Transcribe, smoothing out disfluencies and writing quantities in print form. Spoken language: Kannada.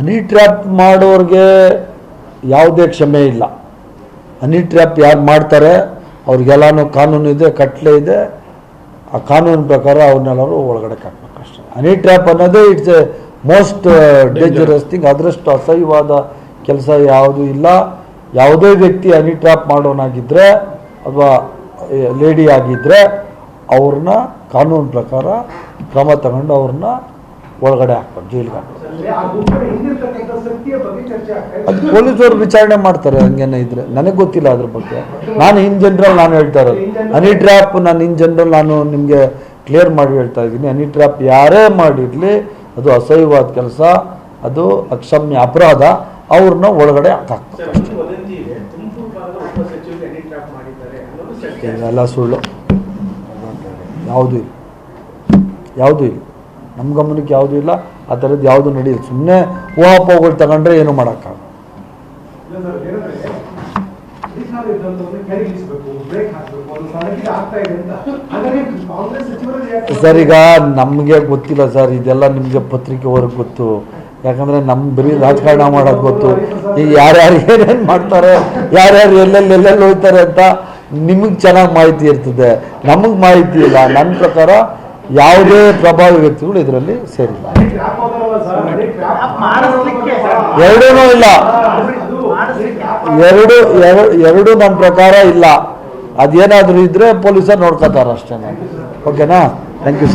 ಹನಿ ಟ್ರ್ಯಾಪ್ ಮಾಡೋರಿಗೆ ಯಾವುದೇ ಕ್ಷಮೆ ಇಲ್ಲ. ಹನಿ ಟ್ರ್ಯಾಪ್ ಯಾರು ಮಾಡ್ತಾರೆ ಅವ್ರಿಗೆಲ್ಲನೂ ಕಾನೂನು ಇದೆ, ಕಟ್ಲೆ ಇದೆ. ಆ ಕಾನೂನು ಪ್ರಕಾರ ಅವ್ರನ್ನೆಲ್ಲರೂ ಒಳಗಡೆ ಹಾಕ್ಬೇಕು ಅಷ್ಟೇ. ಹನಿ ಟ್ರ್ಯಾಪ್ ಅನ್ನೋದೇ it's A most dangerous thing. ಅದರಷ್ಟು ಅಸಹ್ಯವಾದ ಕೆಲಸ ಯಾವುದೂ ಇಲ್ಲ. ಯಾವುದೇ ವ್ಯಕ್ತಿ ಹನಿ ಟ್ರ್ಯಾಪ್ ಮಾಡೋನಾಗಿದ್ದರೆ ಅಥವಾ ಲೇಡಿ ಆಗಿದ್ದರೆ ಅವ್ರನ್ನ ಕಾನೂನು ಪ್ರಕಾರ ಕ್ರಮ ತಗೊಂಡು ಅವ್ರನ್ನ ಒಳಗಡೆ ಹಾಕ್ಬೇಕು, ಜೈಲಿಗೆ ಹಾಕ್ಬೇಕು. ಅದು ಪೊಲೀಸರು ವಿಚಾರಣೆ ಮಾಡ್ತಾರೆ. ಹಂಗೇನೆ ಇದ್ರೆ ನನಗೆ ಗೊತ್ತಿಲ್ಲ ಅದ್ರ ಬಗ್ಗೆ. ನಾನು ಇನ್ ಜನರಲ್ ನಾನು ಹೇಳ್ತಾ ಇರೋದು ಹನಿ ಟ್ರ್ಯಾಪ್, ನಾನು ಇನ್ ಜನರಲ್ ನಾನು ನಿಮಗೆ ಕ್ಲಿಯರ್ ಮಾಡಿ ಹೇಳ್ತಾ ಇದ್ದೀನಿ. ಹನಿ ಟ್ರ್ಯಾಪ್ ಯಾರೇ ಮಾಡಿರಲಿ ಅದು ಅಸಹ್ಯವಾದ ಕೆಲಸ, ಅದು ಅಕ್ಷಮ್ಯ ಅಪರಾಧ. ಅವ್ರನ್ನ ಒಳಗಡೆ ಹಾಕ್ಬೇಕು. ಇದೆಲ್ಲ ಸುಳ್ಳು, ಯಾವುದೂ ಇಲ್ಲ. ನಮ್ಮ ಗಮನಕ್ಕೆ ಯಾವುದೂ ಇಲ್ಲ. ಆ ಥರದ್ದು ಯಾವುದು ನಡೆಯಿಲ್ಲ. ಸುಮ್ಮನೆ ಊಹಾಪೋಹಗಳು ತಗೊಂಡ್ರೆ ಏನು ಮಾಡೋಕ್ಕಾಗಲ್ಲ. ಸರ್ ಈಗ ನಮಗೆ ಗೊತ್ತಿಲ್ಲ ಸರ್, ಇದೆಲ್ಲ ನಿಮಗೆ ಪತ್ರಿಕೆ ಹೊರಗೆ ಗೊತ್ತು. ಯಾಕಂದರೆ ನಮ್ಮ ಬರೀ ರಾಜಕಾರಣ ಮಾಡೋದು ಗೊತ್ತು. ಈಗ ಯಾರ್ಯಾರು ಏನೇನು ಮಾಡ್ತಾರೆ, ಯಾರ್ಯಾರು ಎಲ್ಲೆಲ್ಲಿ ಹೋಗ್ತಾರೆ ಅಂತ ನಿಮಗೆ ಚೆನ್ನಾಗಿ ಮಾಹಿತಿ ಇರ್ತದೆ, ನಮಗೆ ಮಾಹಿತಿ ಇಲ್ಲ. ನನ್ನ ಪ್ರಕಾರ ಯಾವುದೇ ಪ್ರಭಾವಿ ವ್ಯಕ್ತಿಗಳು ಇದರಲ್ಲಿ ಸೇರಿಲ್ಲ. ಎರಡೂ ಇಲ್ಲ, ಎರಡು ನನ್ನ ಪ್ರಕಾರ ಇಲ್ಲ. ಅದೇನಾದರೂ ಇದ್ದರೆ ಪೊಲೀಸರು ನೋಡ್ಕೋತಾರೆ ಅಷ್ಟೇ. ಓಕೆನಾ? Thank you sir.